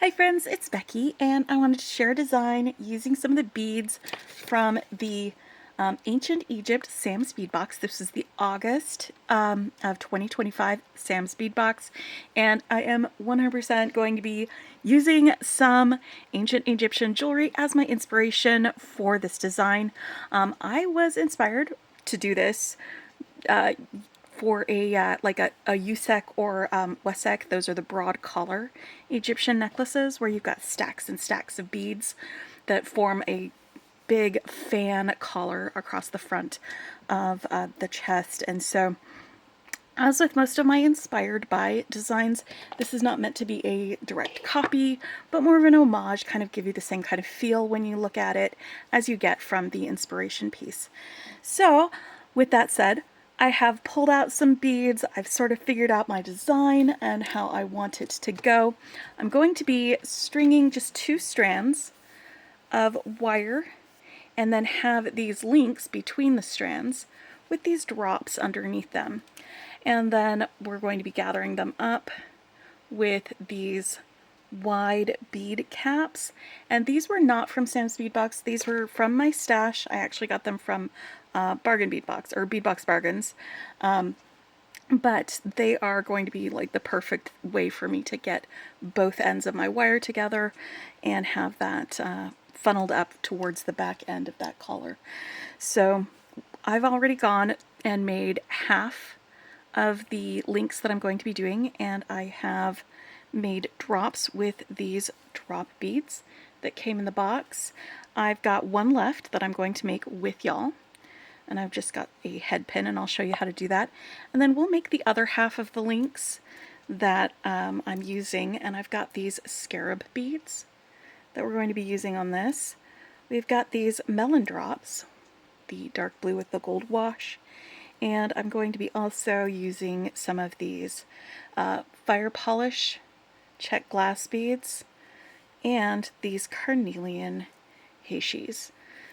Hi friends, it's Becky, and I wanted to share a design using some of the beads from the Ancient Egypt Sam's Bead Box. This is the August of 2025 Sam's Bead Box, and I am 100% going to be using some ancient Egyptian jewelry as my inspiration for this design. I was inspired to do this for a like a Usekh or Wesekh. Those are the broad collar Egyptian necklaces where you've got stacks and stacks of beads that form a big fan collar across the front of the chest. And so, as with most of my inspired by designs, this is not meant to be a direct copy, but more of an homage, kind of give you the same kind of feel when you look at it as you get from the inspiration piece. So, with that said, I have pulled out some beads. I've sort of figured out my design and how I want it to go. I'm going to be stringing just 2 strands of wire and then have these links between the strands with these drops underneath them. And then we're going to be gathering them up with these wide bead caps. And these were not from Sam's Bead Box. These were from my stash. I actually got them from Bargain Bead Box, or Bead Box Bargains. But they are going to be like the perfect way for me to get both ends of my wire together and have that funneled up towards the back end of that collar. So I've already gone and made half of the links that I'm going to be doing, and I have made drops with these drop beads that came in the box. I've got one left that I'm going to make with y'all, and I've just got a head pin, and I'll show you how to do that. And then we'll make the other half of the links that I'm using, and I've got these scarab beads that we're going to be using on this. We've got these melon drops, the dark blue with the gold wash, and I'm going to be also using some of these fire polish Czech glass beads and these carnelian heishis.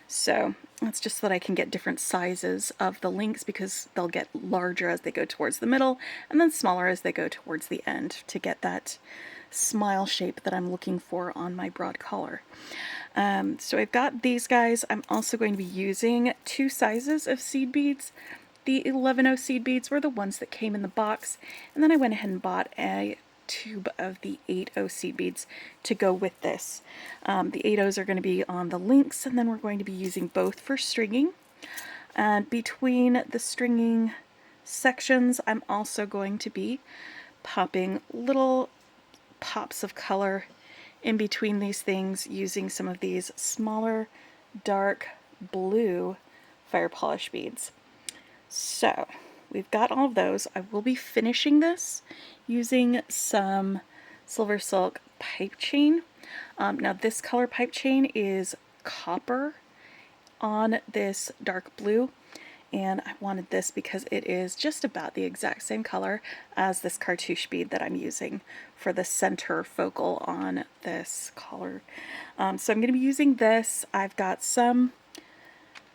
So that's just so that I can get different sizes of the links, because they'll get larger as they go towards the middle and then smaller as they go towards the end to get that smile shape that I'm looking for on my broad collar. So I've got these guys. I'm also going to be using 2 sizes of seed beads. The 11-0 seed beads were the ones that came in the box, and then I went ahead and bought a tube of the 8-0 seed beads to go with this. The 8-0s are going to be on the links, and then we're going to be using both for stringing. And between the stringing sections, I'm also going to be popping little pops of color in between these things using some of these smaller dark blue fire polish beads. So we've got all of those. I will be finishing this using some Silversilk pipe chain. Now this color pipe chain is copper on this dark blue, and I wanted this because it is just about the exact same color as this cartouche bead that I'm using for the center focal on this collar. So I'm going to be using this. I've got some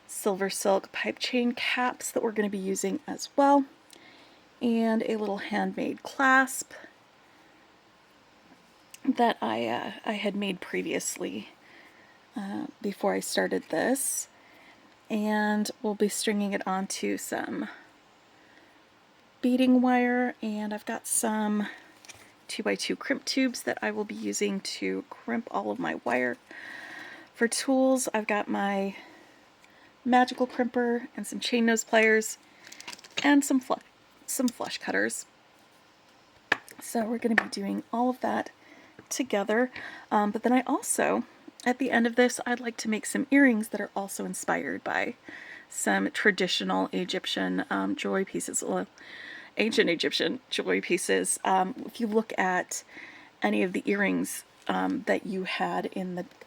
Silversilk pipe chain caps that we're going to be using as well, and a little handmade clasp that I had made previously before I started this, and we'll be stringing it onto some beading wire, and I've got some 2x2 crimp tubes that I will be using to crimp all of my wire. For tools, I've got my magical crimper and some chain nose pliers and some flush cutters. So we're going to be doing all of that together. But then I also, at the end of this, I'd like to make some earrings that are also inspired by some traditional Egyptian jewelry pieces, well, ancient Egyptian jewelry pieces. If you look at any of the earrings that you had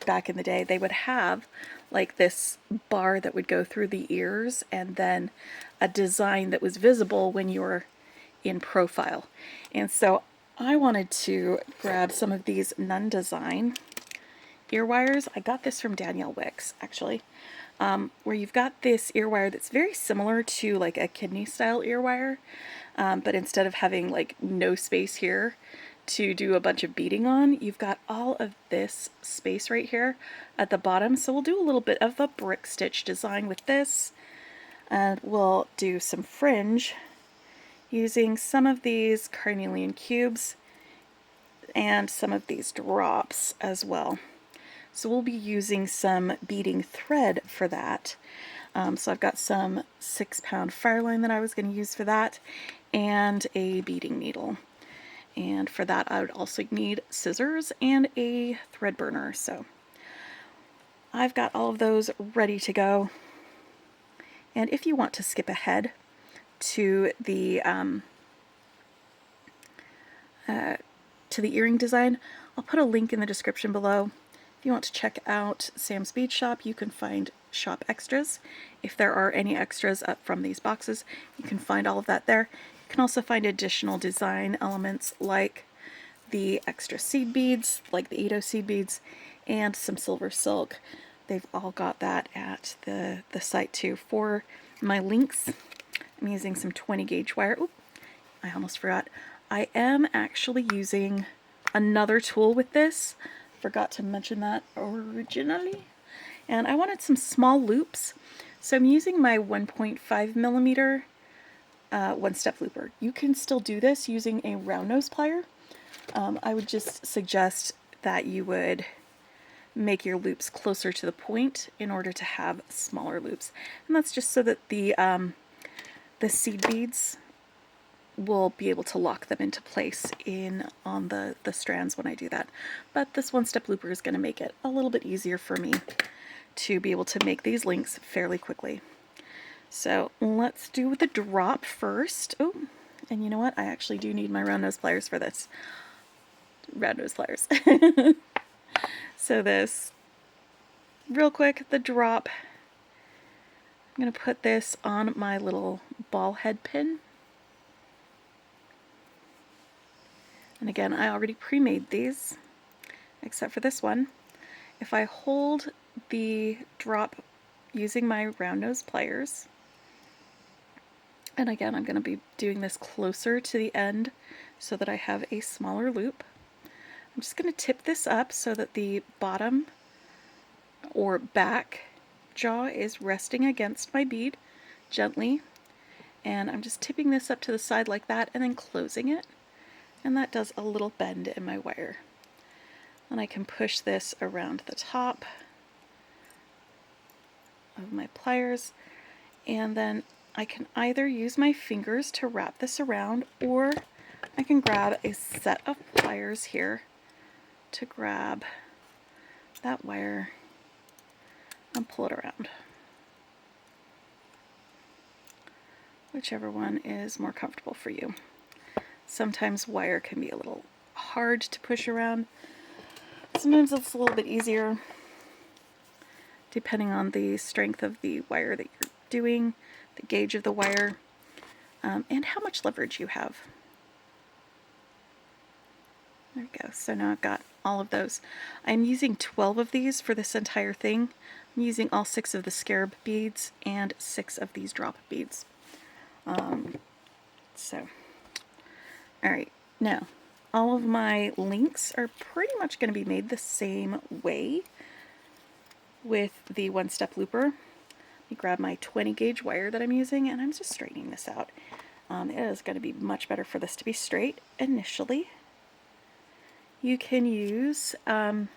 back in the day, they would have like this bar that would go through the ears, and then a design that was visible when you were in profile. And so I wanted to grab some of these nun design ear wires. I got this from Danielle Wicks, actually, where you've got this ear wire that's very similar to like a kidney style ear wire, but instead of having like no space here, to do a bunch of beading on, you've got all of this space right here at the bottom. So we'll do a little bit of a brick stitch design with this, and we'll do some fringe using some of these carnelian cubes and some of these drops as well. So we'll be using some beading thread for that. So I've got some 6-pound fireline that I was going to use for that, and a beading needle. And for that I would also need scissors and a thread burner. So I've got all of those ready to go. And if you want to skip ahead to the earring design, I'll put a link in the description below. If you want to check out Sam's Bead Shop, you can find shop extras. If there are any extras up from these boxes, you can find all of that there. You can also find additional design elements like the extra seed beads, like the 8/0 seed beads, and some Silversilk. They've all got that at the site too. For my links, I'm using some 20 gauge wire. Oop, I almost forgot. I am actually using another tool with this. Forgot to mention that originally. And I wanted some small loops. So I'm using my 1.5 millimeter one-step looper. You can still do this using a round nose plier. I would just suggest that you would make your loops closer to the point in order to have smaller loops. And that's just so that the seed beads will be able to lock them into place on the strands when I do that. But this one-step looper is going to make it a little bit easier for me to be able to make these links fairly quickly. So let's do the drop first. Oh, and you know what? I actually do need my round nose pliers for this. Round nose pliers. So this, real quick, the drop. I'm going to put this on my little ball head pin. And again, I already pre-made these, except for this one. If I hold the drop using my round nose pliers, and again, I'm going to be doing this closer to the end so that I have a smaller loop. I'm just going to tip this up so that the bottom or back jaw is resting against my bead gently. And I'm just tipping this up to the side like that and then closing it. And that does a little bend in my wire. And I can push this around the top of my pliers, and then I can either use my fingers to wrap this around, or I can grab a set of pliers here to grab that wire and pull it around. Whichever one is more comfortable for you. Sometimes wire can be a little hard to push around. Sometimes it's a little bit easier, depending on the strength of the wire that you're doing, the gauge of the wire, and how much leverage you have. There we go. So now I've got all of those. I'm using 12 of these for this entire thing. I'm using all 6 of the scarab beads and 6 of these drop beads. Alright, now all of my links are pretty much going to be made the same way with the one-step looper. Let me grab my 20 gauge wire that I'm using, and I'm just straightening this out. It is going to be much better for this to be straight initially. You can use nylon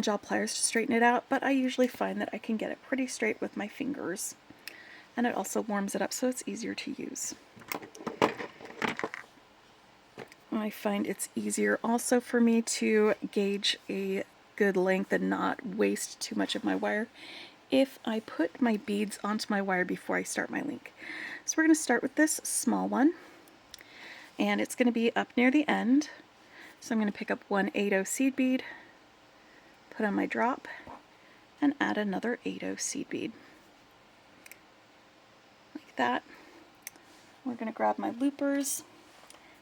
gel pliers to straighten it out, but I usually find that I can get it pretty straight with my fingers. And it also warms it up so it's easier to use. I find it's easier also for me to gauge a good length and not waste too much of my wire if I put my beads onto my wire before I start my link. So we're going to start with this small one, and it's going to be up near the end. So I'm going to pick up one 8/0 seed bead, put on my drop, and add another 8/0 seed bead. Like that. We're going to grab my loopers,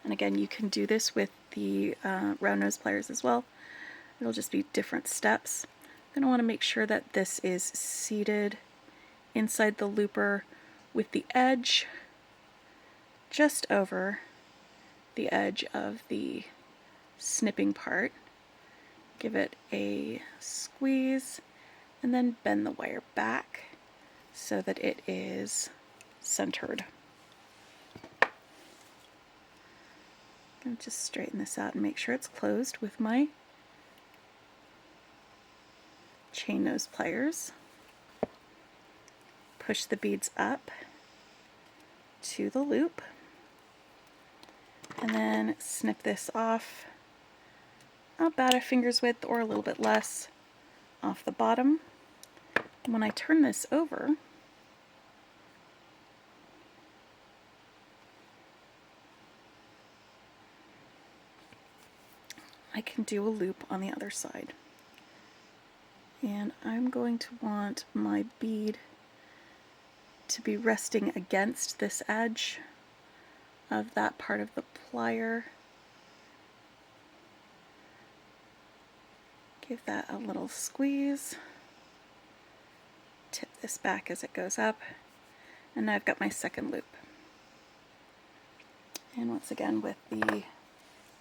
and again, you can do this with the round nose pliers as well. It'll just be different steps. I'm going to want to make sure that this is seated inside the looper with the edge just over the edge of the snipping part, give it a squeeze, and then bend the wire back so that it is centered. I'm going to just straighten this out and make sure it's closed with my chain nose pliers. Push the beads up to the loop, and then snip this off about a finger's width or a little bit less off the bottom. And when I turn this over, I can do a loop on the other side. And I'm going to want my bead to be resting against this edge of that part of the plier. Give that a little squeeze. Tip this back as it goes up. And now I've got my second loop. And once again with the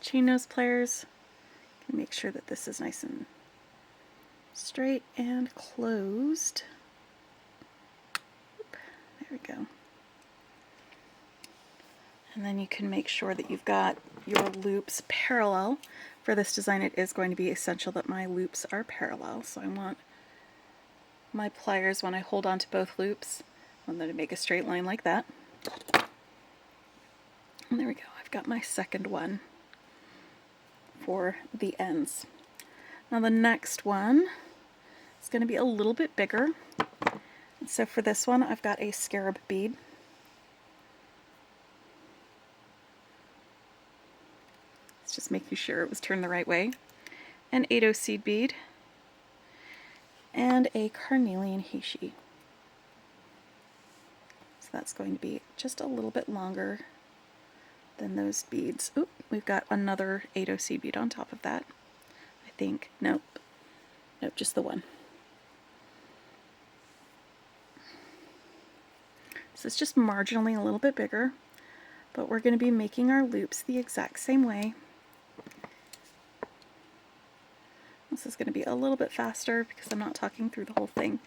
chain nose pliers, make sure that this is nice and straight and closed. Oop, there we go. And then you can make sure that you've got your loops parallel. For this design, it is going to be essential that my loops are parallel. So I want my pliers, when I hold on to both loops, I want them to make a straight line like that. And there we go. I've got my second one for the ends. Now the next one is going to be a little bit bigger. And so for this one, I've got a scarab bead. It's just making sure it was turned the right way. An 8/0 seed bead and a carnelian heishi. So that's going to be just a little bit longer than those beads. Oop, we've got another 8/0 seed bead on top of that, I think. Nope, just the one. So it's just marginally a little bit bigger, but we're going to be making our loops the exact same way. This is going to be a little bit faster because I'm not talking through the whole thing.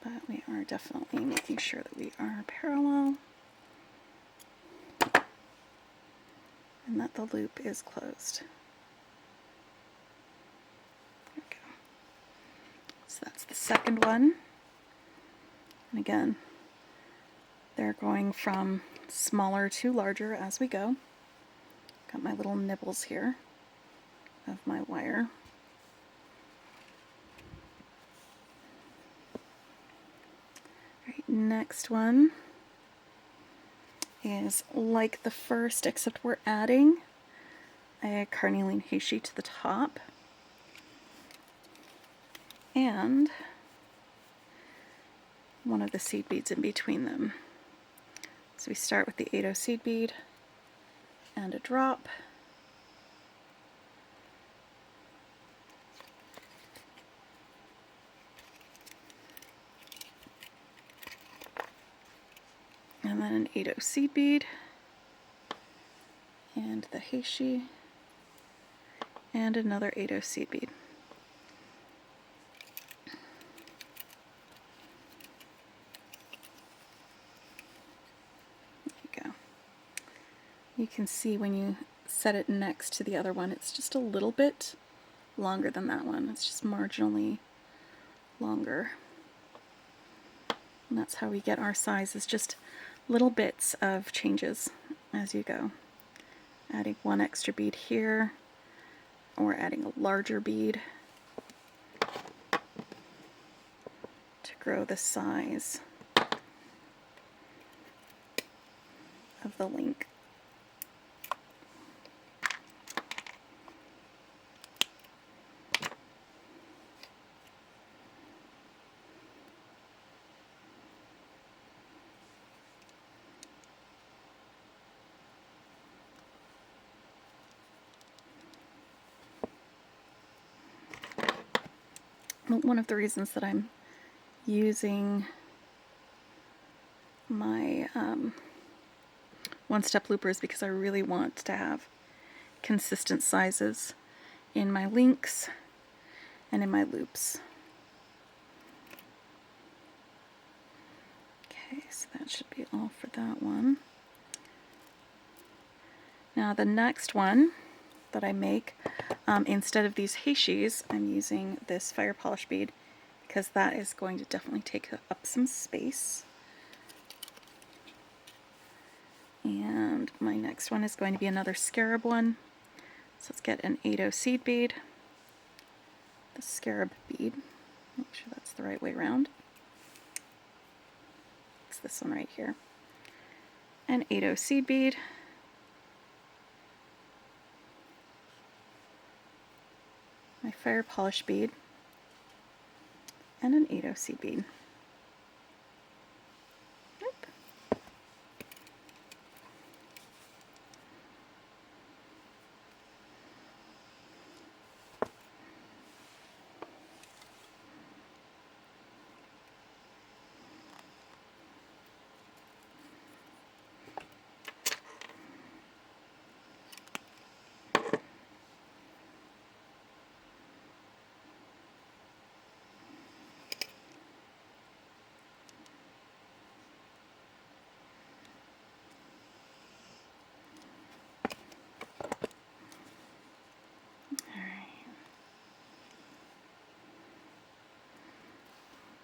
But we are definitely making sure that we are parallel and that the loop is closed. There we go. So that's the second one. And again, they're going from smaller to larger as we go. Got my little nibbles here of my wire. Next one is like the first, except we're adding a carnelian heishi to the top and one of the seed beads in between them. So we start with the 8/0 seed bead and a drop. And then an 8/0 seed bead, and the heishi, and another 8/0 seed bead. There you go. You can see when you set it next to the other one, it's just a little bit longer than that one. It's just marginally longer. And that's how we get our sizes, just little bits of changes as you go. Adding one extra bead here, or adding a larger bead to grow the size of the link. one of the reasons that I'm using my one-step looper is because I really want to have consistent sizes in my links and in my loops. Okay, so that should be all for that one. Now the next one that I make, instead of these heishis, I'm using this fire polish bead because that is going to definitely take up some space. And my next one is going to be another scarab one. So let's get an 8/0 seed bead, the scarab bead, make sure that's the right way around. It's this one right here. An 8/0 seed bead, my fire polish bead, and an 8/0 seed bead. Oop.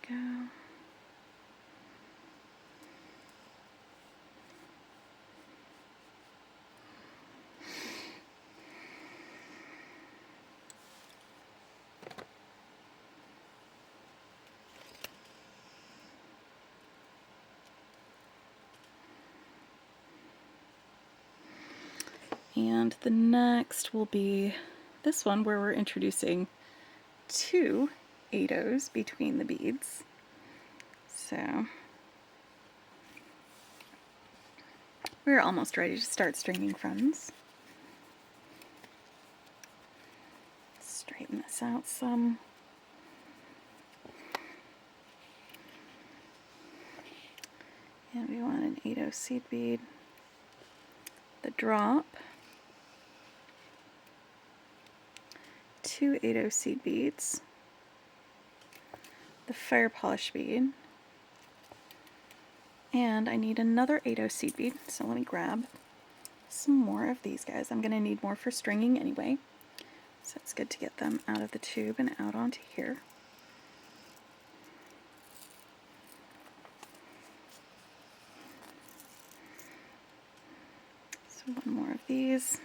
Go. And the next will be this one where we're introducing 2 8/0s between the beads. So we're almost ready to start stringing, friends. Straighten this out some. And we want an 8/0 seed bead, the drop, 2 8/0 seed beads, the fire polish bead, and I need another 8/0 seed bead, so let me grab some more of these guys. I'm going to need more for stringing anyway, so it's good to get them out of the tube and out onto here. So one more of these.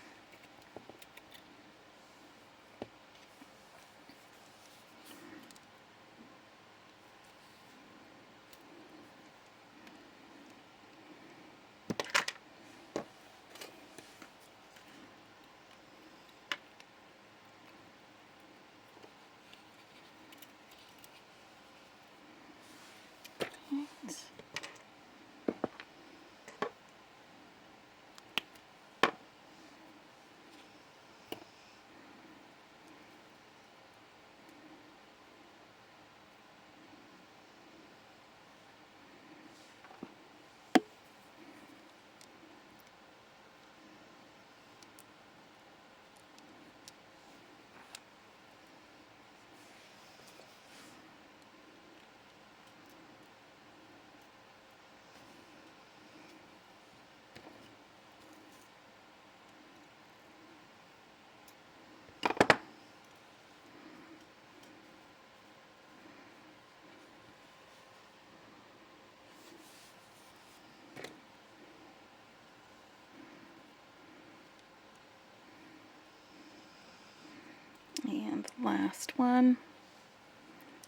And the last one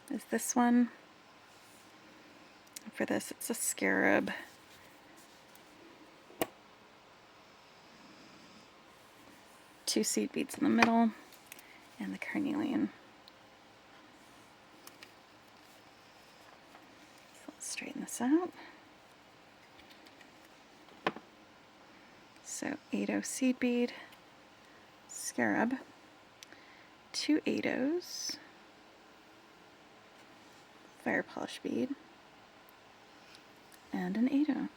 is this one. For this, it's a scarab. Two seed beads in the middle, and the carnelian. So let's straighten this out. So 8/0 seed bead, scarab, 2 8/0s, fire polish bead, and an 8-0.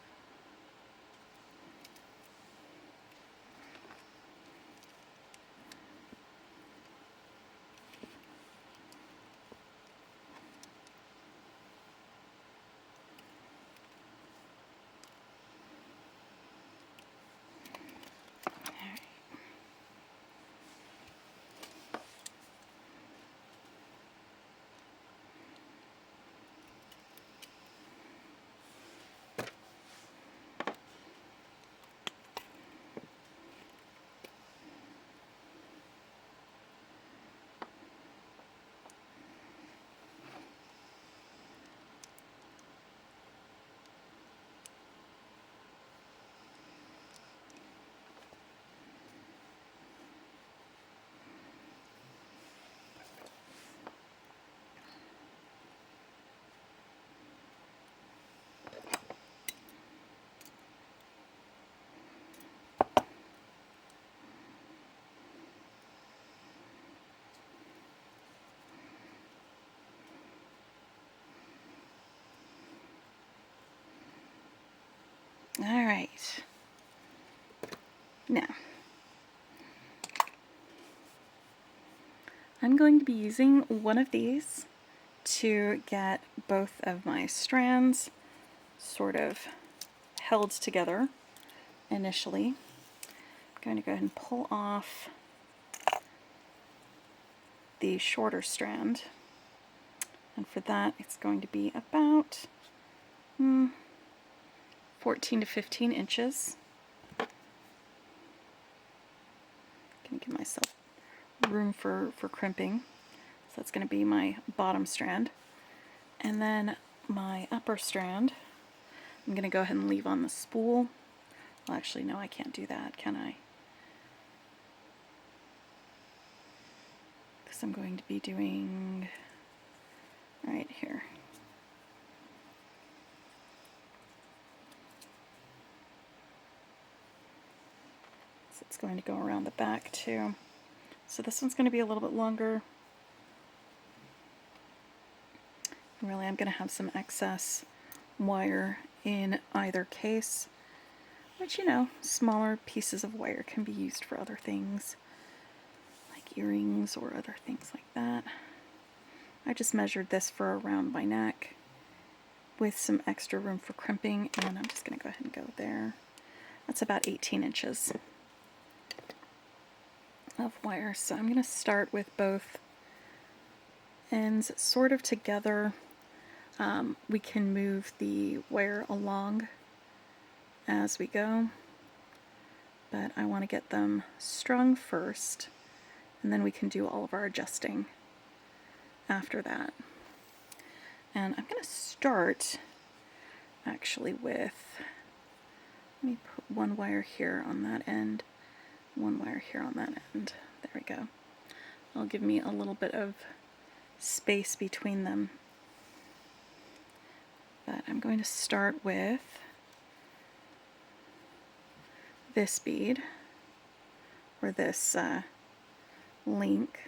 All right. Now, I'm going to be using one of these to get both of my strands sort of held together initially. I'm going to go ahead and pull off the shorter strand, and for that it's going to be about 14 to 15 inches. Gonna give myself room for crimping. So that's going to be my bottom strand. And then my upper strand, I'm going to go ahead and leave on the spool. Well, actually, no, I can't do that, can I? Because I'm going to be doing right here. So it's going to go around the back too. So this one's going to be a little bit longer. Really, I'm going to have some excess wire in either case, which, you know, smaller pieces of wire can be used for other things, like earrings or other things like that. I just measured this for around my neck with some extra room for crimping, and I'm just going to go ahead and go there. That's about 18 inches of wire. So I'm going to start with both ends sort of together. We can move the wire along as we go, but I want to get them strung first, and then we can do all of our adjusting after that. And I'm going to start actually with, let me put one wire here on that end, one wire here on that end. There we go. It'll give me a little bit of space between them. But I'm going to start with this bead, or this link.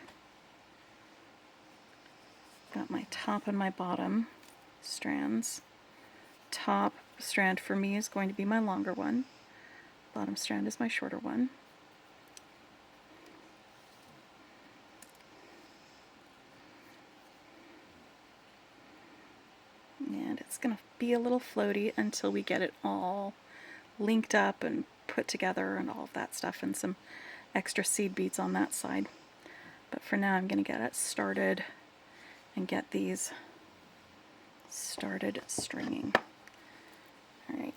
Got my top and my bottom strands. Top strand for me is going to be my longer one. Bottom strand is my shorter one. And it's going to be a little floaty until we get it all linked up and put together and all of that stuff, and some extra seed beads on that side. But for now I'm going to get it started and get these started stringing. Alright.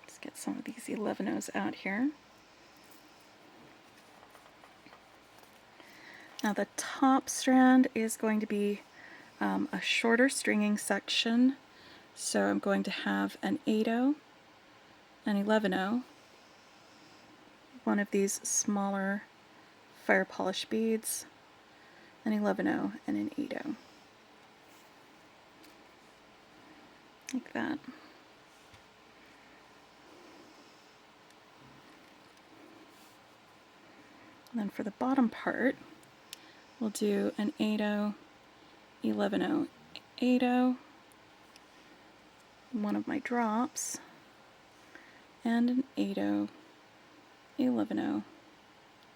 Let's get some of these 11-0s out here. Now the top strand is going to be a shorter stringing section, so I'm going to have an 8-0, an 11-0, one of these smaller fire polish beads, an 11-0, and an 8-0. Like that. And then for the bottom part, we'll do an 8-0, 11-0, 8-0, one of my drops, and an 8-0, 11-0,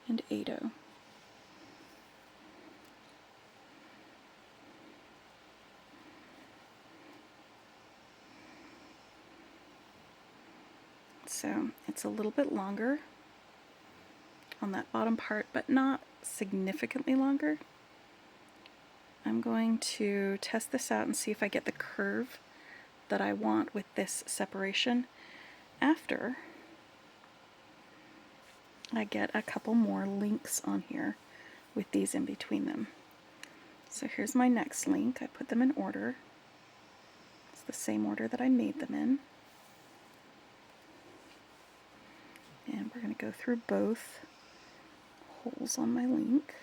and 8-0. So it's a little bit longer on that bottom part, but not significantly longer. I'm going to test this out and see if I get the curve that I want with this separation after I get a couple more links on here with these in between them. So here's my next link. I put them in order. It's the same order that I made them in. And we're going to go through both holes on my link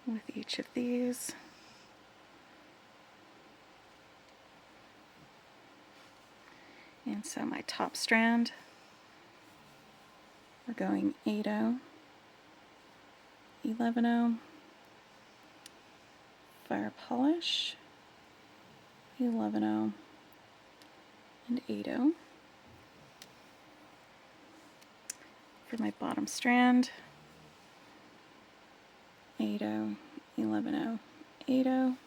with each of these. And so my top strand, we're going 8-0, 11-0, fire polish, 11-0, and 8-0. For my bottom strand, 8-0, 11-0, 8-0,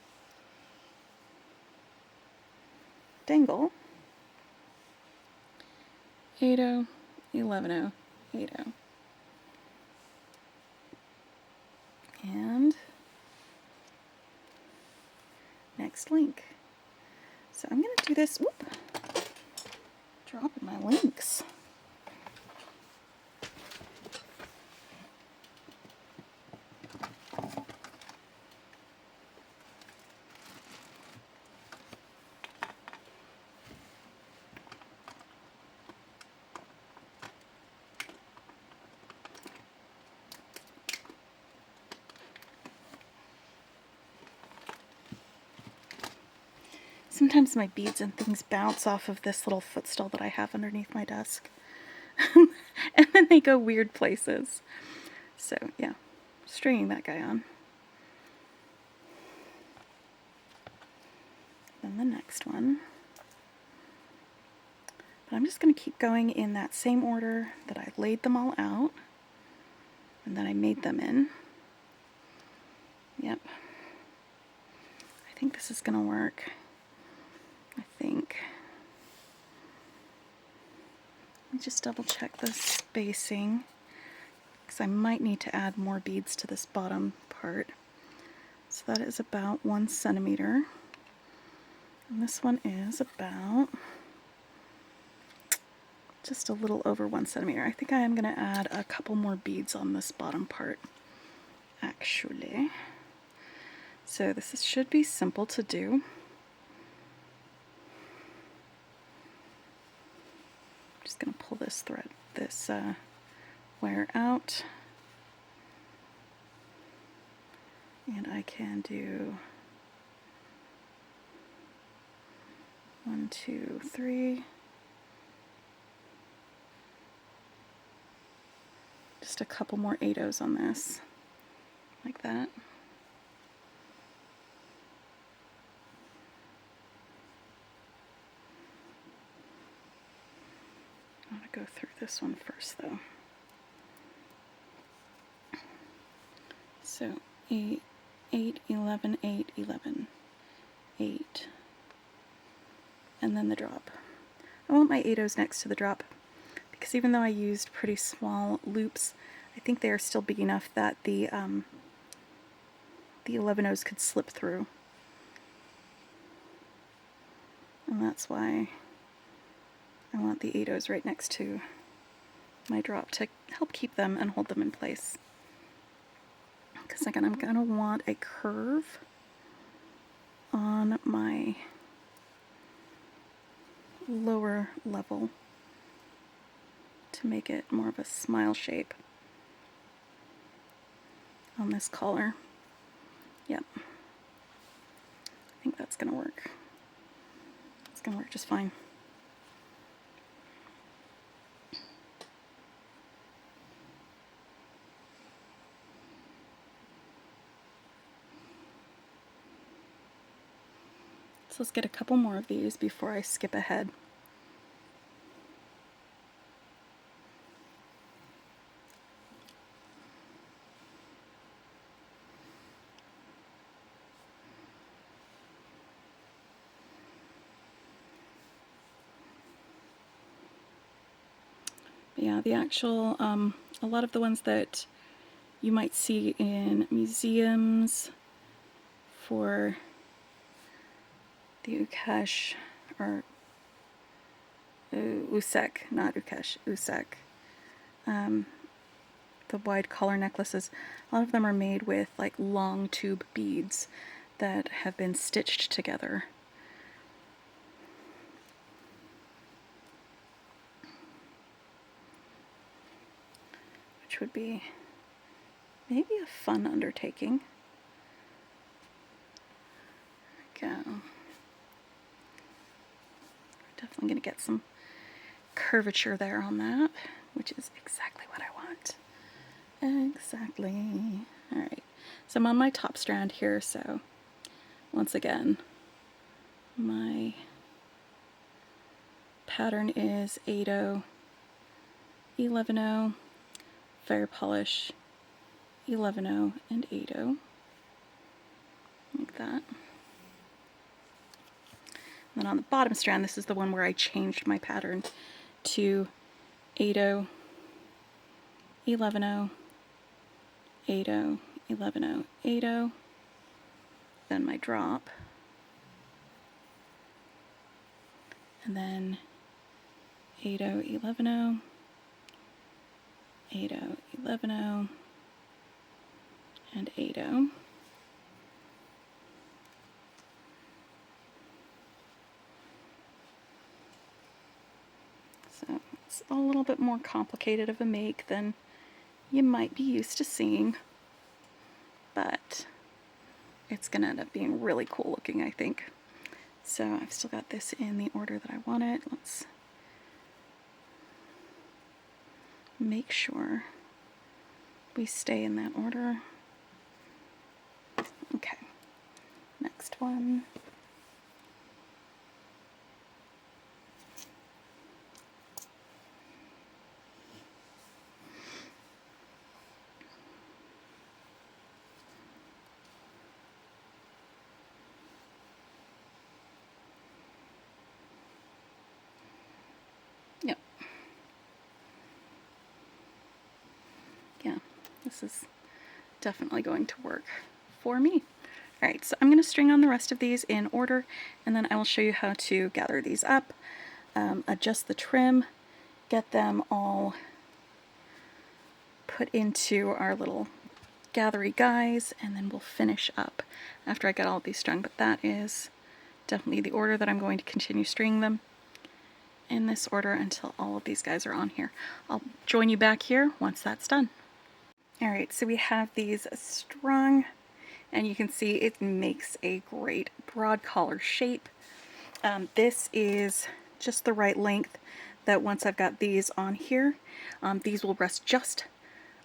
dangle, 8-0, 11-0, 8-0. And next link. So I'm going to do this, whoop, dropping my links. Sometimes my beads and things bounce off of this little footstool that I have underneath my desk. And then they go weird places. So yeah, stringing that guy on. Then the next one. But I'm just going to keep going in that same order that I laid them all out and that I made them in. Yep. I think this is going to work. I think. Let me just double check the spacing because I might need to add more beads to this bottom part. So that is about 1 centimeter. And this one is about just a little over 1 centimeter. I think I am going to add a couple more beads on this bottom part, actually. So this should be simple to do. Just going to pull this thread, this wire out, and I can do 1, 2, 3. Just a couple more 8-0s on this, like that. I'm going to go through this one first, though. So 8, 8, 11, 8, 11, 8, and then the drop. I want my 8-0s next to the drop because even though I used pretty small loops, I think they are still big enough that the 11-0s could slip through. And that's why I want the 8-0s right next to my drop to help keep them and hold them in place. Because again, I'm going to want a curve on my lower level to make it more of a smile shape on this collar. Yep. I think that's going to work. It's going to work just fine. So let's get a couple more of these before I skip ahead. Yeah, the actual, a lot of the ones that you might see in museums for the Ukesh, or Usekh, not Ukesh, Usekh. The wide collar necklaces, a lot of them are made with like long tube beads that have been stitched together. Which would be maybe a fun undertaking. There we go. Definitely going to get some curvature there on that, which is exactly what I want. Exactly. Alright, so I'm on my top strand here, so once again, my pattern is 8/0, 11/0, fire polish, 11/0, and 8/0, like that. And then on the bottom strand, this is the one where I changed my pattern to 8/0, 11/0, 8/0, 11/0, 8/0, then my drop, and then 8/0, 11/0, 8/0, 11/0, and 8/0. So it's a little bit more complicated of a make than you might be used to seeing, but it's gonna end up being really cool looking, I think. So I've still got this in the order that I want it. Let's make sure we stay in that order. Okay, next one. Yep. Yeah, this is definitely going to work for me. Alright, so I'm going to string on the rest of these in order, and then I will show you how to gather these up, adjust the trim, get them all put into our little gathery guys, and then we'll finish up after I get all of these strung. But that is definitely the order that I'm going to continue stringing them, in this order until all of these guys are on here. I'll join you back here once that's done. Alright, so we have these strung, and you can see it makes a great broad collar shape. This is just the right length that once I've got these on here, these will rest just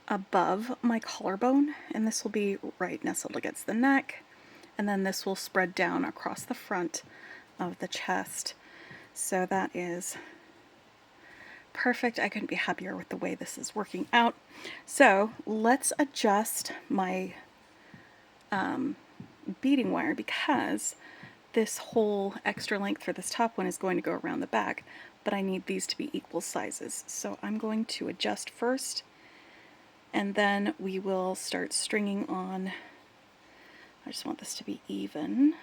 above my collarbone, and this will be right nestled against the neck, and then this will spread down across the front of the chest. So that is perfect. I couldn't be happier with the way this is working out. So let's adjust my beading wire, because this whole extra length for this top one is going to go around the back, but I need these to be equal sizes. So I'm going to adjust first, and then we will start stringing on. I just want this to be even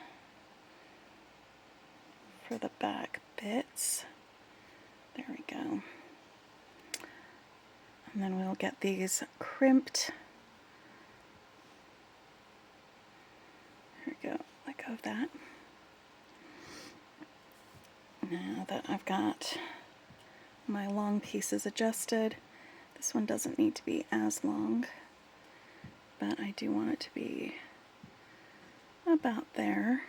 for the back bits. There we go. And then we'll get these crimped. There we go, let go of that. Now that I've got my long pieces adjusted, this one doesn't need to be as long, but I do want it to be about there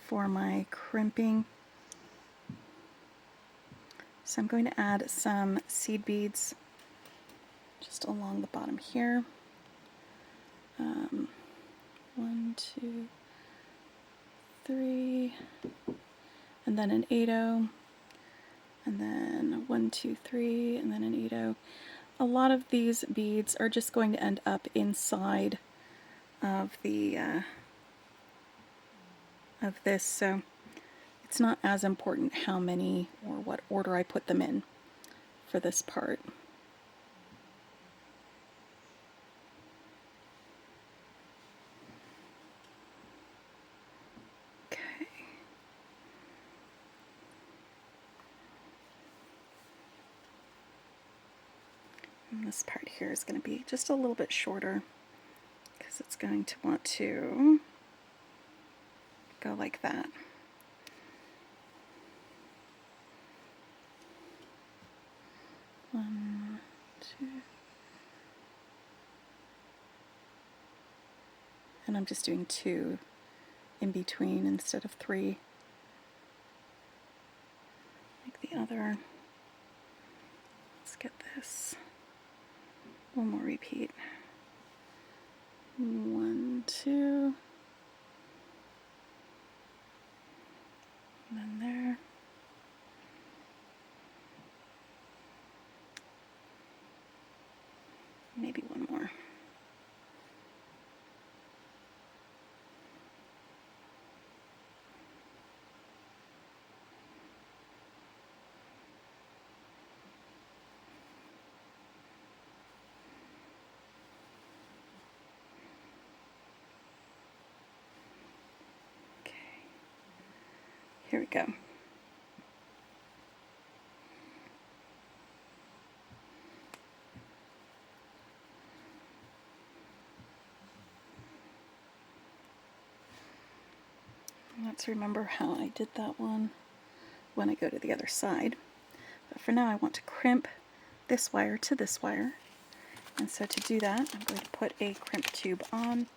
for my crimping. So I'm going to add some seed beads just along the bottom here. 1, 2, 3, and then an 8/0, and then 1, 2, 3, and then an 8/0. A lot of these beads are just going to end up inside of the of this, so it's not as important how many or what order I put them in for this part. Okay. And this part here is going to be just a little bit shorter because it's going to want to go like that. One, two. And I'm just doing 2 in between instead of 3, like the other. Let's get this. One more repeat. 1, 2. And then there. Maybe one more. Okay. Here we go. Let's remember how I did that one when I go to the other side. But for now I want to crimp this wire to this wire. And so to do that, I'm going to put a crimp tube on.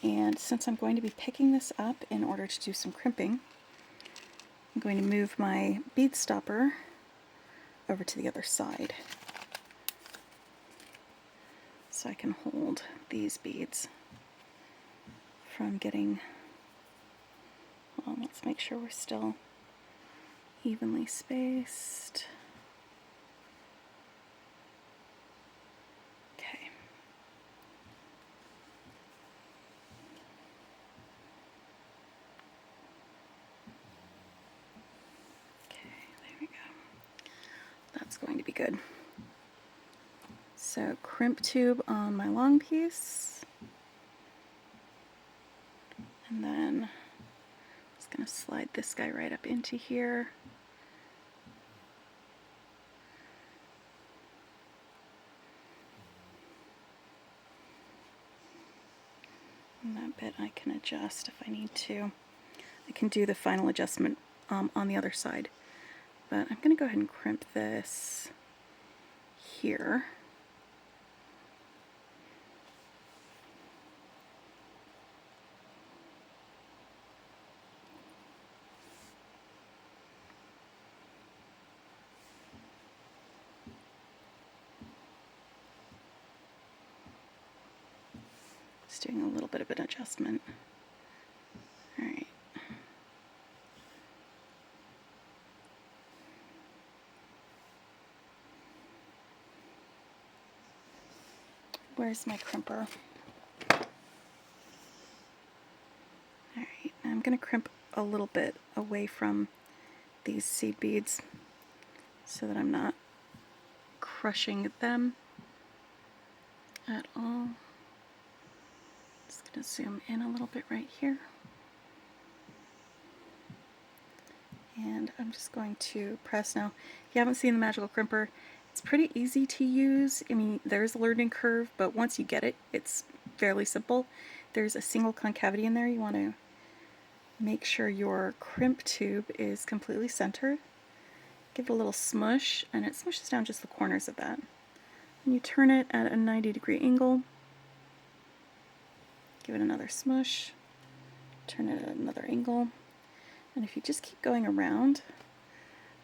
And since I'm going to be picking this up in order to do some crimping, I'm going to move my bead stopper over to the other side so I can hold these beads from getting, well, let's make sure we're still evenly spaced. Okay. Okay, there we go. That's going to be good. So crimp tube on my long piece, and then I'm just going to slide this guy right up into here. And that bit I can adjust if I need to. I can do the final adjustment on the other side. But I'm going to go ahead and crimp this here. Just doing a little bit of an adjustment. All right. Where's my crimper? Alright, I'm going to crimp a little bit away from these seed beads so that I'm not crushing them at all. Just going to zoom in a little bit right here. And I'm just going to press now. If you haven't seen the magical crimper, it's pretty easy to use. I mean, there's a learning curve, but once you get it, it's fairly simple. There's a single concavity in there. You want to make sure your crimp tube is completely centered. Give it a little smush, and it smushes down just the corners of that. And you turn it at a 90-degree angle. Give it another smush. Turn it at another angle. And if you just keep going around,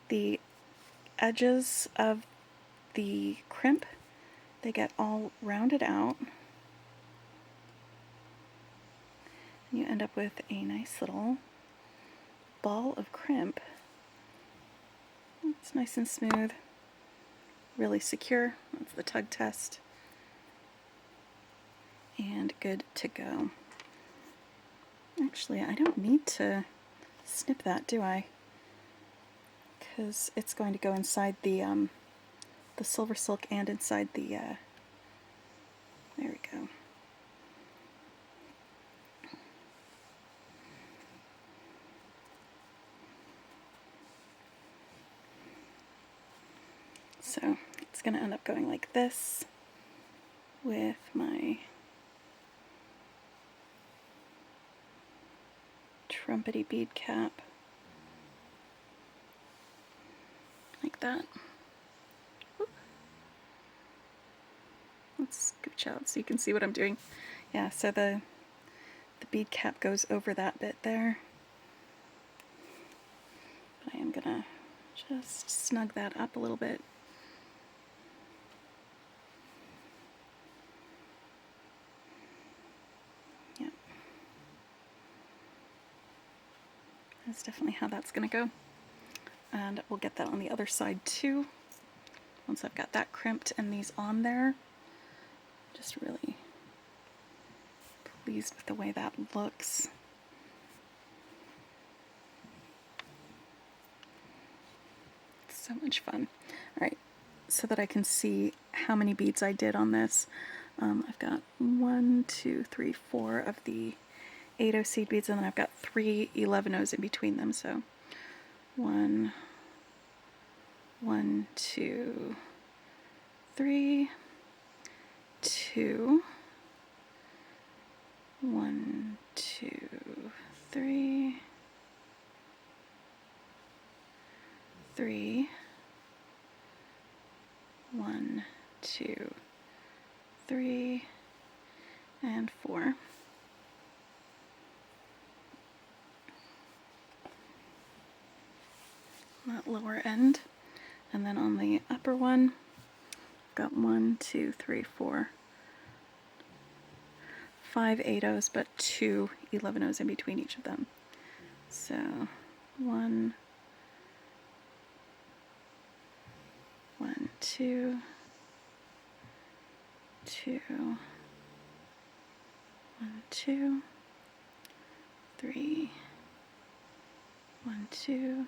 the edges of the crimp, they get all rounded out. You end up with a nice little ball of crimp. It's nice and smooth, really secure. That's the tug test. And good to go. Actually, I don't need to snip that, do I? Because it's going to go inside the Silversilk and inside the, there we go. So it's going to end up going like this with my trumpety bead cap, like that. Whoop. Let's scooch out so you can see what I'm doing. Yeah, so the bead cap goes over that bit there. But I am gonna just snug that up a little bit. Yeah. That's definitely how that's gonna go. And we'll get that on the other side too. Once I've got that crimped and these on there, just really pleased with the way that looks. It's so much fun. All right, so that I can see how many beads I did on this. I've got 1, 2, 3, 4 of the 8-0 seed beads, and then I've got 3 11-0s in between them. So 1, 2, 3, 2, 1, 2, 3, 3, 1, 2, 3, and 4. That lower end, and then on the upper one, I've got 1, 2, 3, 4, 5 8-0s, but 2 11-0s in between each of them. So 1, 2, 2, 1, 2, 3, 1, 2,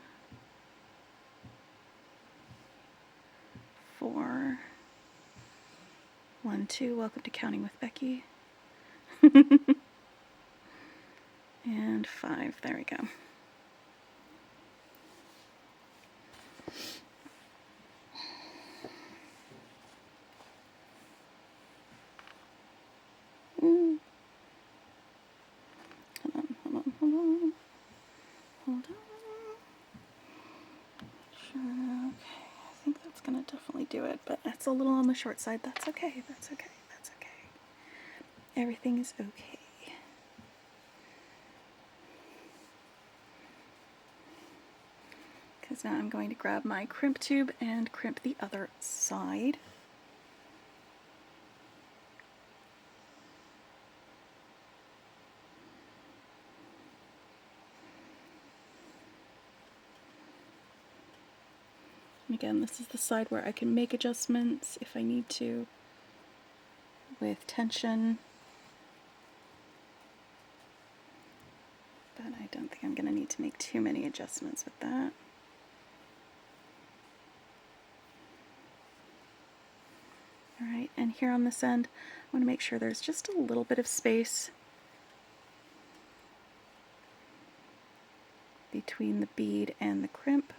4, 1, 2. Welcome to Counting with Becky. And 5. There we go. Hold on. Sure, okay. I think that's gonna definitely do it, but that's a little on the short side. That's okay, that's okay, that's okay. Everything is okay. Because now I'm going to grab my crimp tube and crimp the other side. Again, this is the side where I can make adjustments if I need to with tension. But I don't think I'm going to need to make too many adjustments with that. Alright, and here on this end, I want to make sure there's just a little bit of space between the bead and the crimp,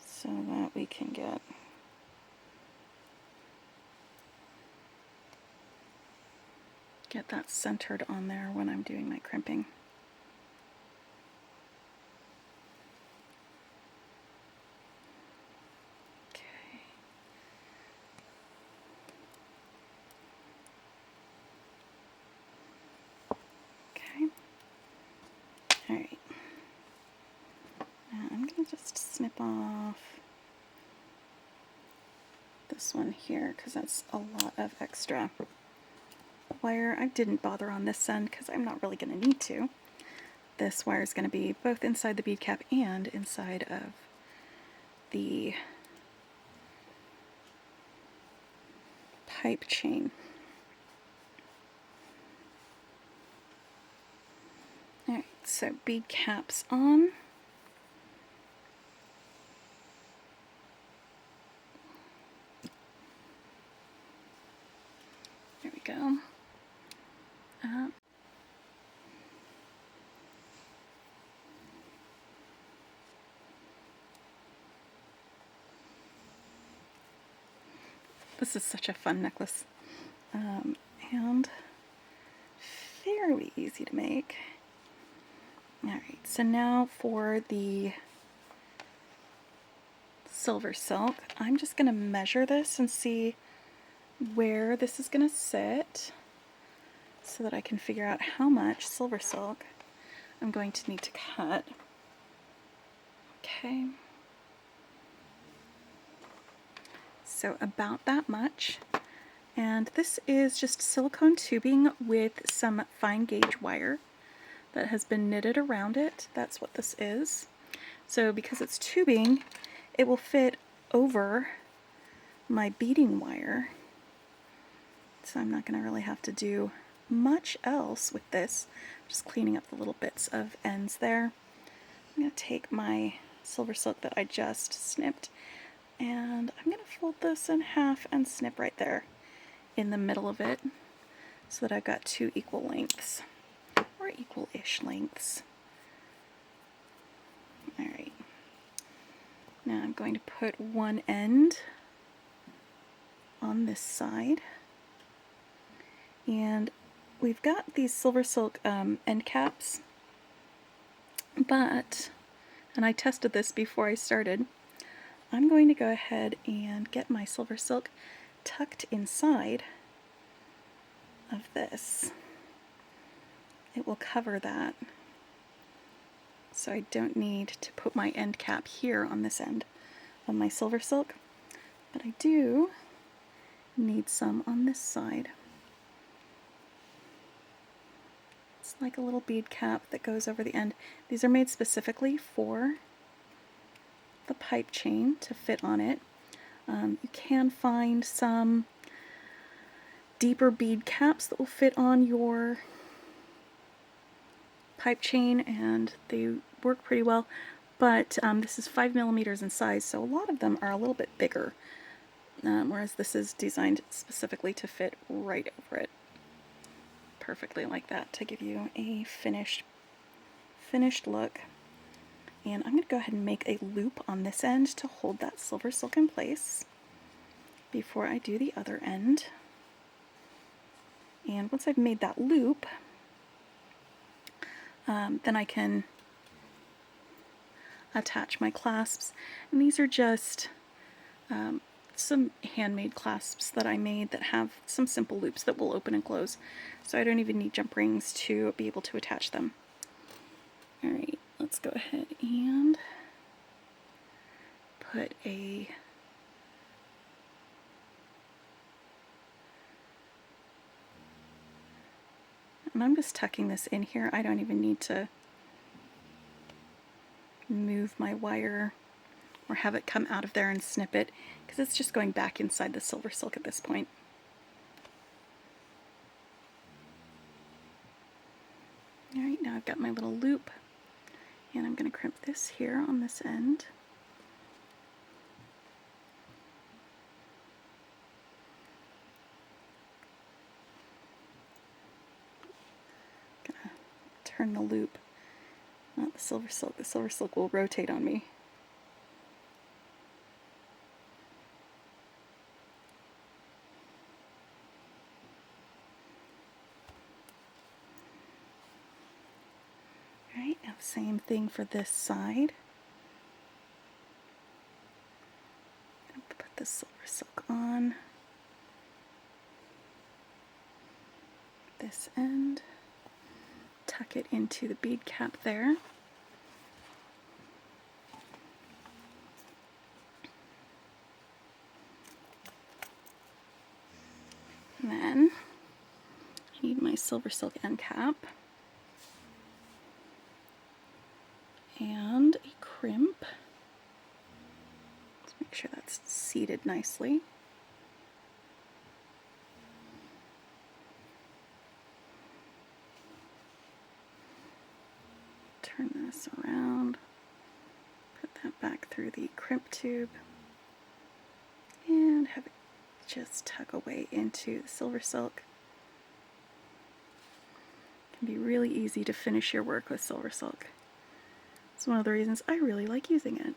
so that we can get that centered on there when I'm doing my crimping. Okay. Okay. All right. Now I'm going to just snip off this one here because that's a lot of extra. wire. I didn't bother on this end because I'm not really going to need to. This wire is going to be both inside the bead cap and inside of the pipe chain. Alright, so bead caps on. There we go. This is such a fun necklace, and fairly easy to make. Alright, so now for the Silversilk, I'm just going to measure this and see where this is going to sit so that I can figure out how much Silversilk I'm going to need to cut. Okay. So about that much. And this is just silicone tubing with some fine gauge wire that has been knitted around it. That's what this is. So because it's tubing, it will fit over my beading wire. So I'm not going to really have to do much else with this. Just cleaning up the little bits of ends there. I'm going to take my Silversilk that I just snipped, and I'm going to fold this in half and snip right there in the middle of it so that I've got two equal lengths, or equal-ish lengths. Alright, now I'm going to put one end on this side, and we've got these Silversilk end caps, but, and I tested this before I started, I'm going to go ahead and get my Silversilk tucked inside of this. It will cover that, so I don't need to put my end cap here on this end of my Silversilk, but I do need some on this side. It's like a little bead cap that goes over the end. These are made specifically for the pipe chain to fit on it. You can find some deeper bead caps that will fit on your pipe chain, and they work pretty well, but this is 5mm in size, so a lot of them are a little bit bigger, whereas this is designed specifically to fit right over it, perfectly like that, to give you a finished look. And I'm going to go ahead and make a loop on this end to hold that Silversilk in place before I do the other end. And once I've made that loop, then I can attach my clasps. And these are just some handmade clasps that I made that have some simple loops that will open and close. So I don't even need jump rings to be able to attach them. Alright, let's go ahead and put a and I'm just tucking this in here. I don't even need to move my wire or have it come out of there and snip it, because it's just going back inside the Silversilk at this point. Alright, now I've got my little loop, and I'm going to crimp this here on this end. Gonna turn the loop, not the Silversilk. The Silversilk will rotate on me. Alright, now same thing for this side. I'm gonna put the Silversilk on this end, tuck it into the bead cap there. And then Silversilk end cap and a crimp. Let's make sure that's seated nicely. Turn this around, put that back through the crimp tube, and have it just tug away into the Silversilk. It can be really easy to finish your work with Silversilk. It's one of the reasons I really like using it.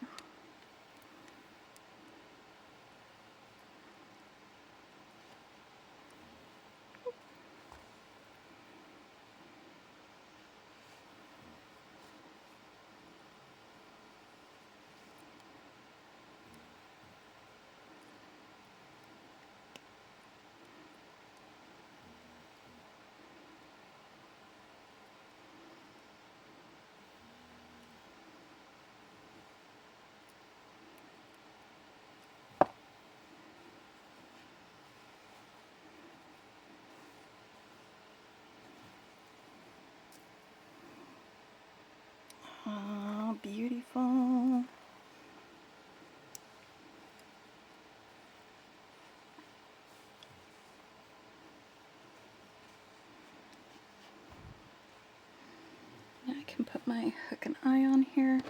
Oh, beautiful. Now I can put my hook and eye on here.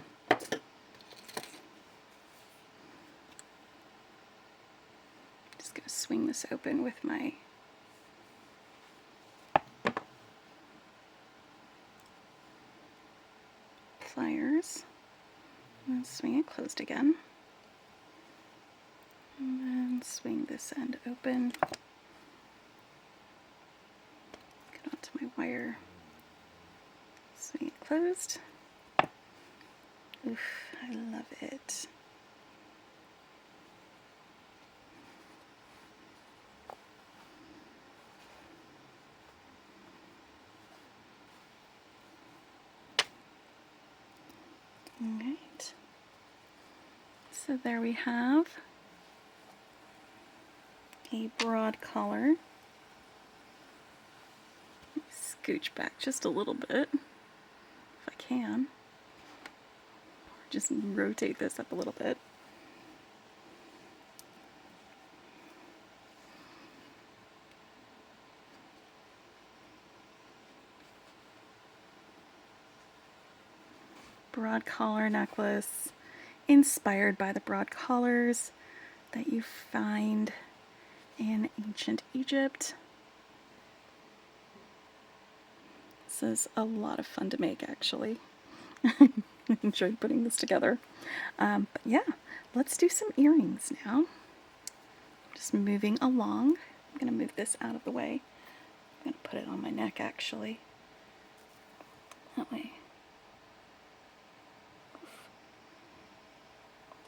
Just going to swing this open with my pliers. And then swing it closed again. And then swing this end open. Get onto my wire. Swing it closed. Oof, I love it. Alright, so there we have a broad collar. Scooch back just a little bit, if I can. Or just rotate this up a little bit. Broad collar necklace, inspired by the broad collars that you find in ancient Egypt. This is a lot of fun to make, actually. I enjoyed putting this together. But yeah, let's do some earrings now. Just moving along. I'm going to move this out of the way. I'm going to put it on my neck, actually. That way.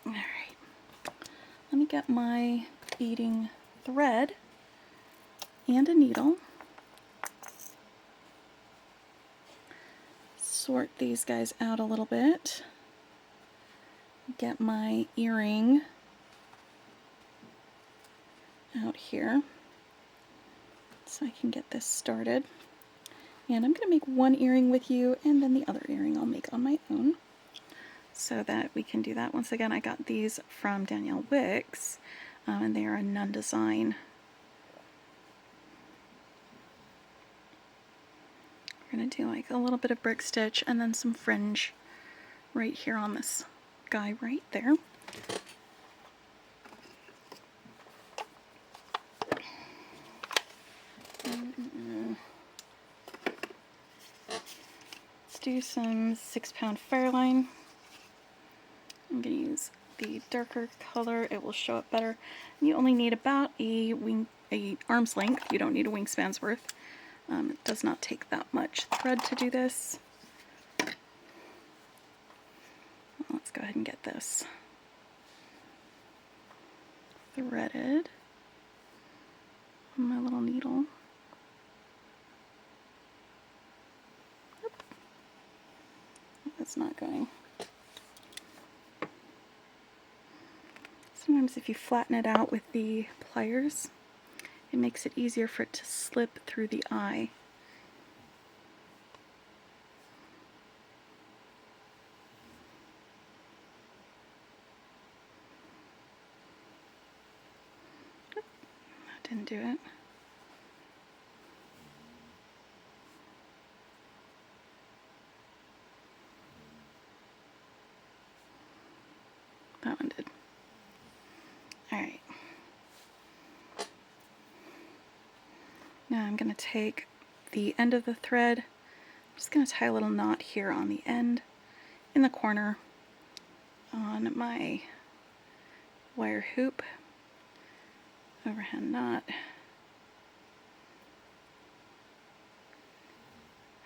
Alright, let me get my beading thread and a needle. Sort these guys out a little bit. Get my earring out here so I can get this started. And I'm going to make one earring with you, and then the other earring I'll make on my own, so that we can do that. Once again, I got these from Danielle Wicks, and they are a nun design. We're going to do like a little bit of brick stitch and then some fringe right here on this guy right there. Let's do some 6-pound Fairline. I'm going to use the darker color. It will show up better. You only need about a arm's length. You don't need a wingspan's worth. It does not take that much thread to do this. Let's go ahead and get this threaded on my little needle. Oop. That's not going. Sometimes if you flatten it out with the pliers, it makes it easier for it to slip through the eye Didn't do it. That one did. Alright. Now I'm going to take the end of the thread. I'm just going to tie a little knot here on the end, in the corner, on my wire hoop. Overhand knot.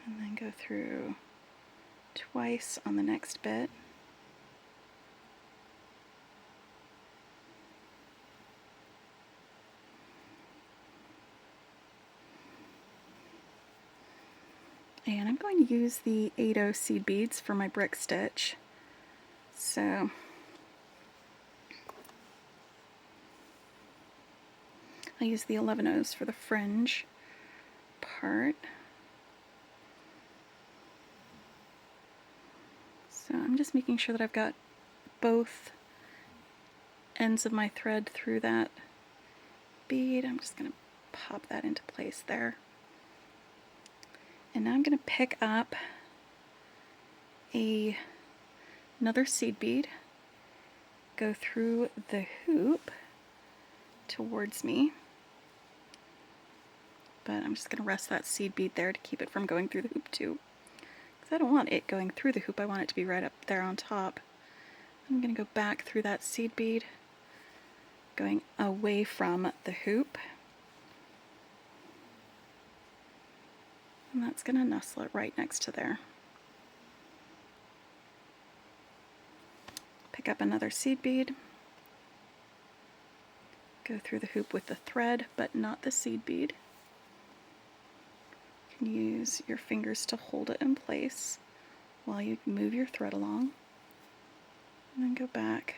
And then go through twice on the next bit. And I'm going to use the 8/0 seed beads for my brick stitch. So I use the 11/0s for the fringe part. So I'm just making sure that I've got both ends of my thread through that bead. I'm just going to pop that into place there. And now I'm going to pick up another seed bead, go through the hoop towards me, but I'm just going to rest that seed bead there to keep it from going through the hoop too, because I don't want it going through the hoop, I want it to be right up there on top. I'm going to go back through that seed bead, going away from the hoop. And that's going to nestle it right next to there. Pick up another seed bead, go through the hoop with the thread, but not the seed bead. You can use your fingers to hold it in place while you move your thread along. And then go back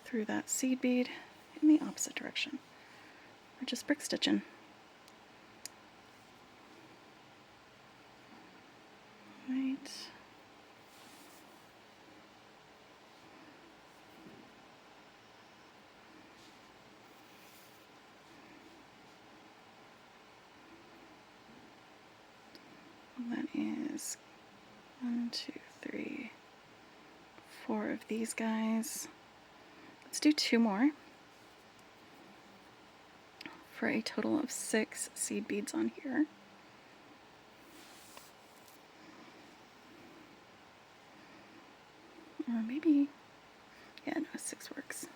through that seed bead in the opposite direction. We're just brick stitching. Right. That is 1, 2, 3, 4 of these guys. Let's do 2 more for a total of 6 seed beads on here. Or maybe, yeah, no, 6 works.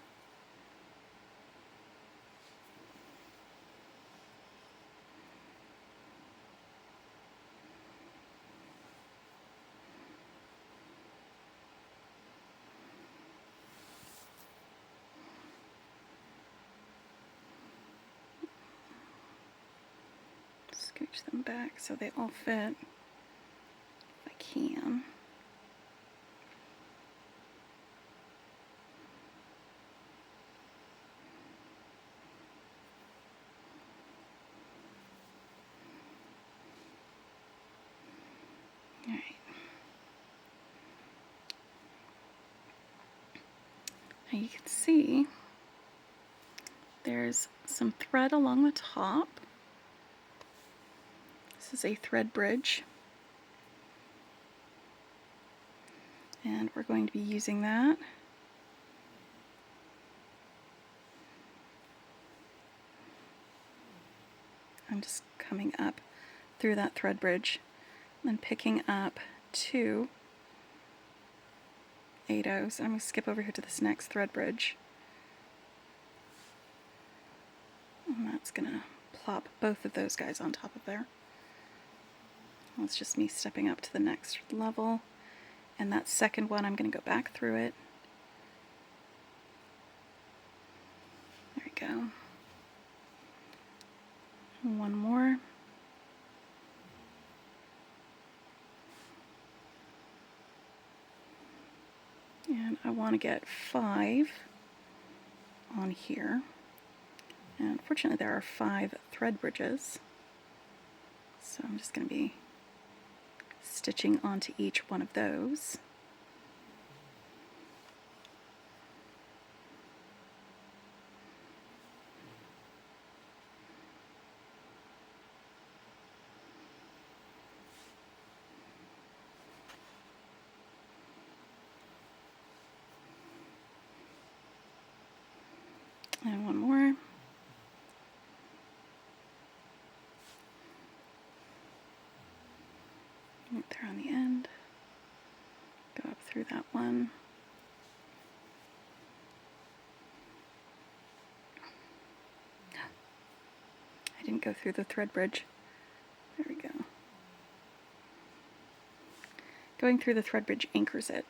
Scooch them back so they all fit, if I can. Alright. Now you can see there's some thread along the top. This is a thread bridge, and we're going to be using that. I'm just coming up through that thread bridge and then picking up 2 8/0s. I'm going to skip over here to this next thread bridge, and that's going to plop both of those guys on top of there. That's just me stepping up to the next level, and that second one I'm going to go back through it. There we go. One more. And I want to get 5 on here. And unfortunately there are 5 thread bridges, so I'm just going to be stitching onto each one of those. right there on the end. Go up through that one. I didn't go through the thread bridge. There we go. Going through the thread bridge anchors it.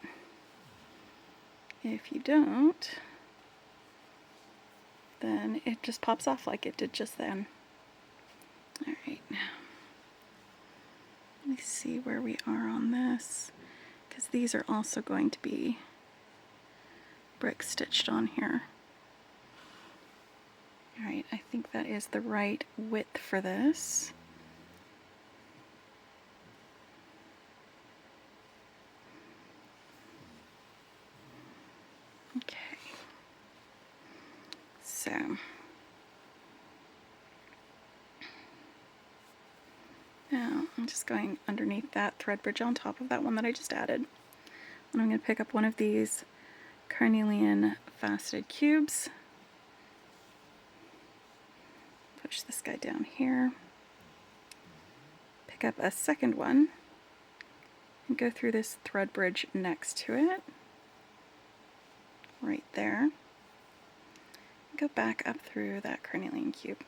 If you don't, then it just pops off like it did just then. Alright, let me see where we are on this, because these are also going to be brick stitched on here. Alright, I think that is the right width for this. Okay, so now I'm just going underneath that thread bridge on top of that one that I just added. And I'm going to pick up one of these carnelian faceted cubes, push this guy down here, pick up a second one, and go through this thread bridge next to it, right there. Go back up through that carnelian cube.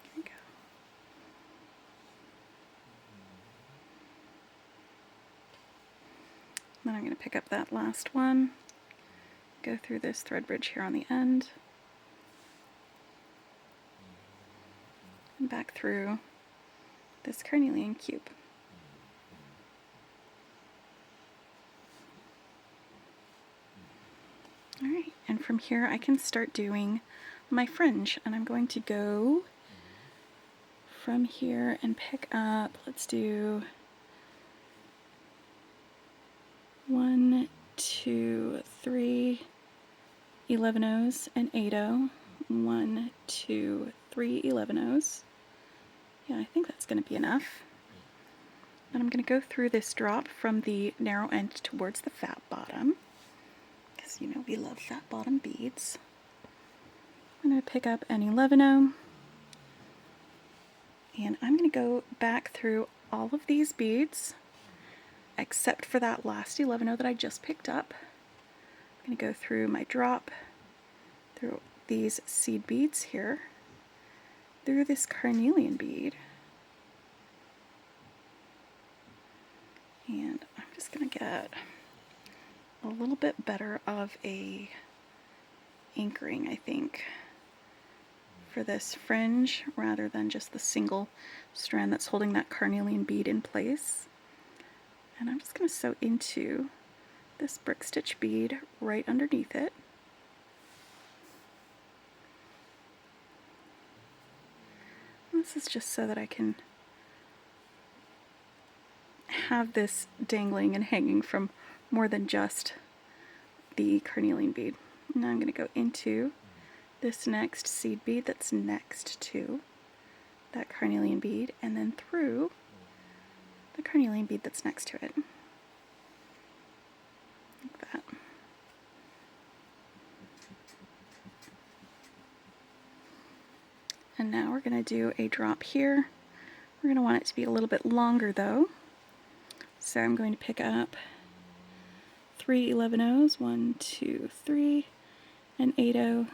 There we go. Then I'm going to pick up that last one, go through this thread bridge here on the end, and back through this carnelian cube. Alright, and from here I can start doing my fringe, and I'm going to go from here and pick up, let's do 1, 2, 3 11-ohs and 8-oh. 1, 2, 3 11-ohs. Yeah, I think that's going to be enough. And I'm going to go through this drop from the narrow end towards the fat bottom, because you know we love fat bottom beads. I'm going to pick up an 11-oh, and I'm going to go back through all of these beads except for that last 11-oh that I just picked up. I'm going to go through my drop, through these seed beads here, through this carnelian bead, and I'm just going to get a little bit better of a anchoring, I think, for this fringe rather than just the single strand that's holding that carnelian bead in place. And I'm just going to sew into this brick stitch bead right underneath it. And this is just so that I can have this dangling and hanging from more than just the carnelian bead. Now I'm going to go into this next seed bead that's next to that carnelian bead, and then through the carnelian bead that's next to it. Like that. And now we're going to do a drop here. We're going to want it to be a little bit longer though. So I'm going to pick up 3 11-ohs, 1, 2, 3, an 8-oh,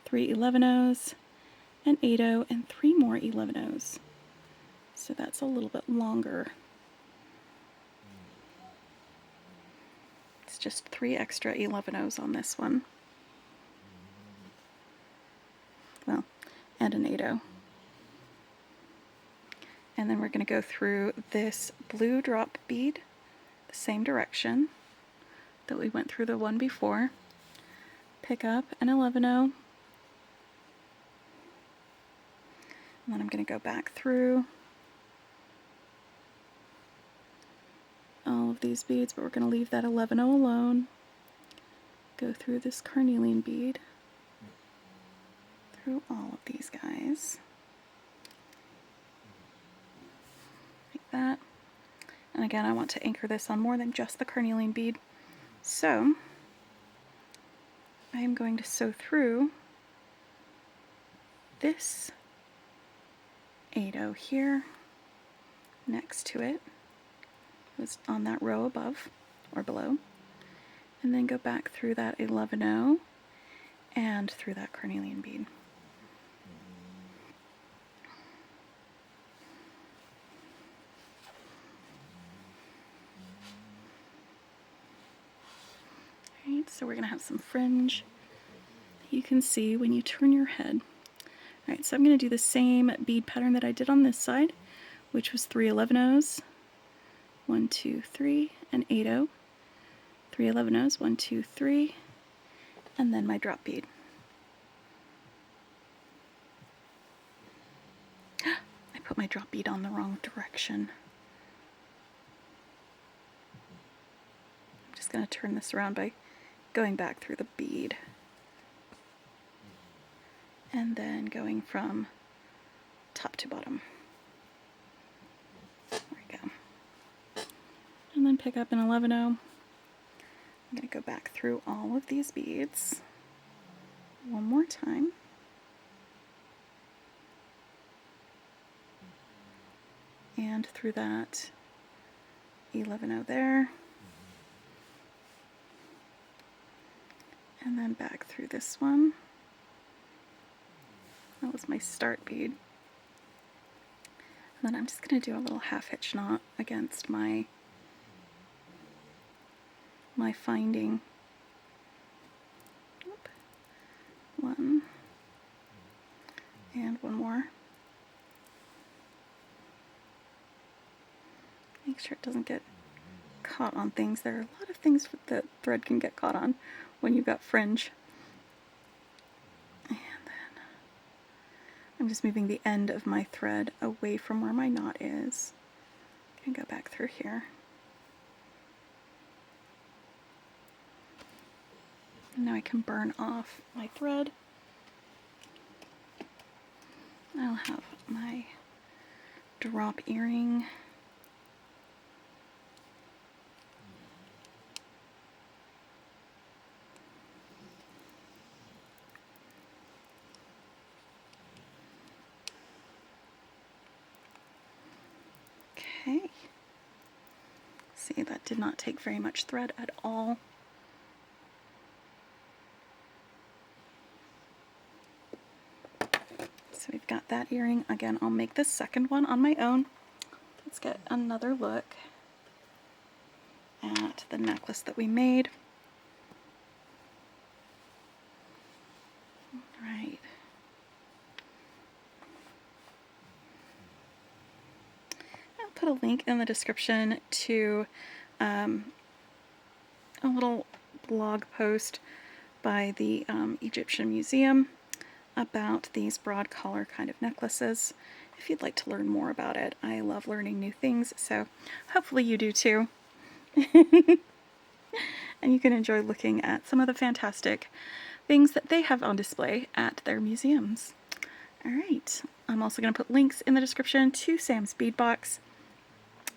3 11-ohs, an 8-oh, and 3 more 11-ohs. So that's a little bit longer. It's just 3 extra 11-ohs on this one. Well, and an 8-oh. And then we're going to go through this blue drop bead, the same direction that we went through the one before. Pick up an 11-oh. And then I'm going to go back through all of these beads, but we're going to leave that 11-oh alone. Go through this carnelian bead, through all of these guys, like that. And again, I want to anchor this on more than just the carnelian bead, So I am going to sew through this 8-0 here next to it. Was on that row above or below, and then go back through that 11-0 and through that carnelian bead. Alright, so we're going to have some fringe you can see when you turn your head. Alright, so I'm going to do the same bead pattern that I did on this side, which was 3 11-0s, 1, 2, 3, and 8-0, 3 11-0s, 1, 2, 3, and then my drop bead. I put my drop bead on the wrong direction. I'm just going to turn this around by going back through the bead and then going from top to bottom. There we go. And then pick up an 11-0. I'm going to go back through all of these beads one more time. And through that 11-0 there. And then back through this one. That was my start bead. And then I'm just going to do a little half hitch knot against my finding. Oop. One. And one more. Make sure it doesn't get caught on things. There are a lot of things that thread can get caught on when you've got fringe. And then I'm just moving the end of my thread away from where my knot is. And go back through here. And now I can burn off my thread. I'll have my drop earring. Okay. See, that did not take very much thread at all. So we've got that earring. Again, I'll make the second one on my own. Let's get another look at the necklace that we made. All right. I'll put a link in the description to a little blog post by the Egyptian Museum about these broad collar kind of necklaces. If you'd like to learn more about it, I love learning new things, so hopefully you do too. And you can enjoy looking at some of the fantastic things that they have on display at their museums. Alright, I'm also going to put links in the description to Sam's Bead Box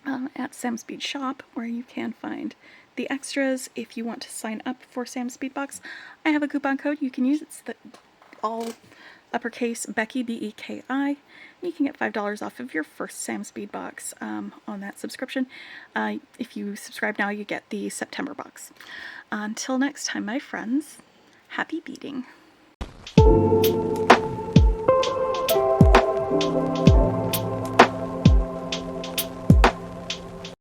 at Sam's Bead Shop, where you can find the extras if you want to sign up for Sam's Bead Box. I have a coupon code you can use. It's the all uppercase Becky, B-E-K-I. You can get $5 off of your first Sam's Bead Box on that subscription. If you subscribe now, you get the September box. Until next time, my friends, happy beading.